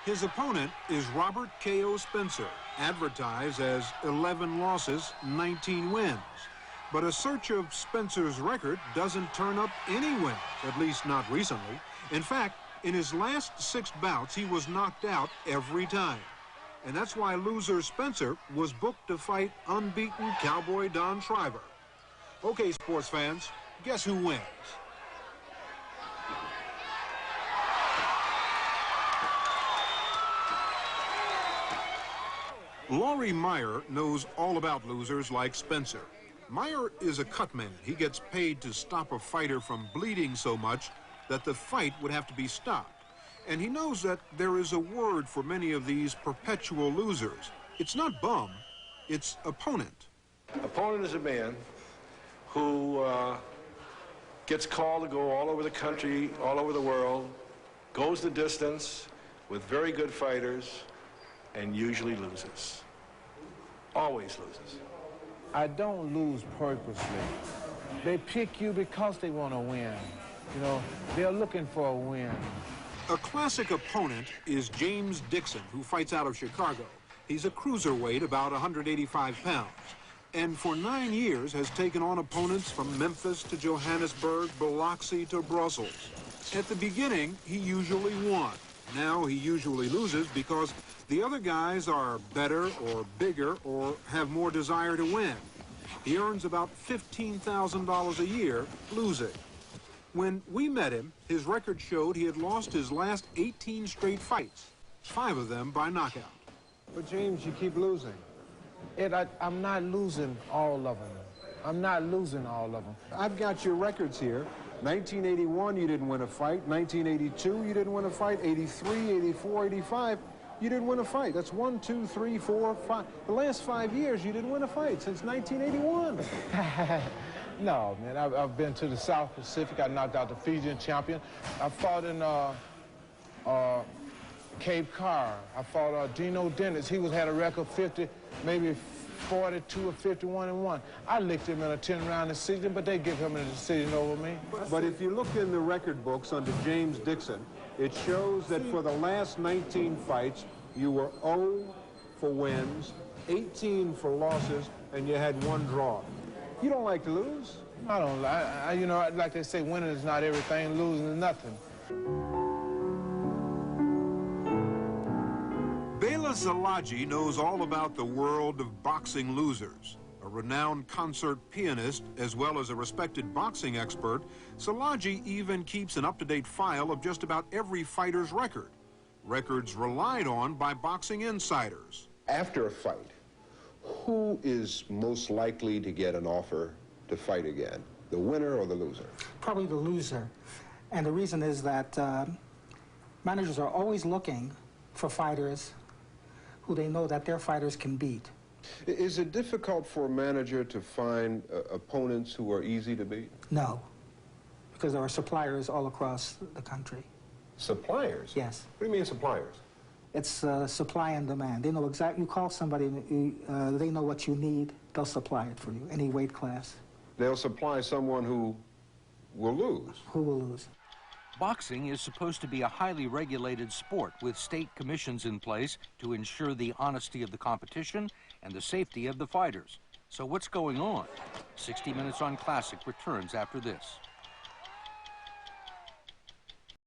His opponent is Robert K.O. Spencer, advertised as 11 losses, 19 wins. But a search of Spencer's record doesn't turn up any wins, at least not recently. In fact, in his last 6 bouts, he was knocked out every time. And that's why loser Spencer was booked to fight unbeaten cowboy Don Shriver. Okay, sports fans, guess who wins? Laurie Meyer knows all about losers like Spencer. Meyer is a cut man. He gets paid to stop a fighter from bleeding so much that the fight would have to be stopped. And he knows that there is a word for many of these perpetual losers. It's not bum, it's opponent. Opponent is a man who gets called to go all over the country, all over the world, goes the distance with very good fighters, and usually loses. Always loses. I don't lose purposely. They pick you because they want to win. You know, they're looking for a win. A classic opponent is James Dixon, who fights out of Chicago. He's a cruiserweight, about 185 pounds, and for 9 years has taken on opponents from Memphis to Johannesburg, Biloxi to Brussels. At the beginning, he usually won. Now he usually loses because the other guys are better or bigger or have more desire to win. He earns about $15,000 a year losing. When we met him, his record showed he had lost his last 18 straight fights, 5 of them by knockout. But James, you keep losing. I'm not losing all of them. I'm not losing all of them. I've got your records here. 1981, you didn't win a fight. 1982, you didn't win a fight. 83, 84, 85, you didn't win a fight. That's 1, 2, 3, 4, 5. The last 5 years, you didn't win a fight since 1981. No, man, I've been to the South Pacific. I knocked out the Fijian champion. I fought in Cape Cod. I fought Dino Dennis. He had a record 50, maybe 42 or 51-1. I licked him in a 10-round decision, but they give him a decision over me. But if you look in the record books under James Dixon, it shows that for the last 19 fights, you were 0 for wins, 18 for losses, and you had 1 draw. You don't like to lose? I don't. You know, like they say, winning is not everything, losing is nothing. Bela Szilagyi knows all about the world of boxing losers. A renowned concert pianist, as well as a respected boxing expert, Szilagyi even keeps an up-to-date file of just about every fighter's record. Records relied on by boxing insiders. After a fight, who is most likely to get an offer to fight again? The winner or the loser? Probably the loser. And the reason is that managers are always looking for fighters who they know that their fighters can beat. Is it difficult for a manager to find opponents who are easy to beat? No, because there are suppliers all across the country. Suppliers? Yes. What do you mean suppliers? It's supply and demand. They know exactly, you call somebody, they know what you need, they'll supply it for you, any weight class. They'll supply someone who will lose. Who will lose. Boxing is supposed to be a highly regulated sport with state commissions in place to ensure the honesty of the competition and the safety of the fighters. So what's going on? 60 Minutes on Classic returns after this.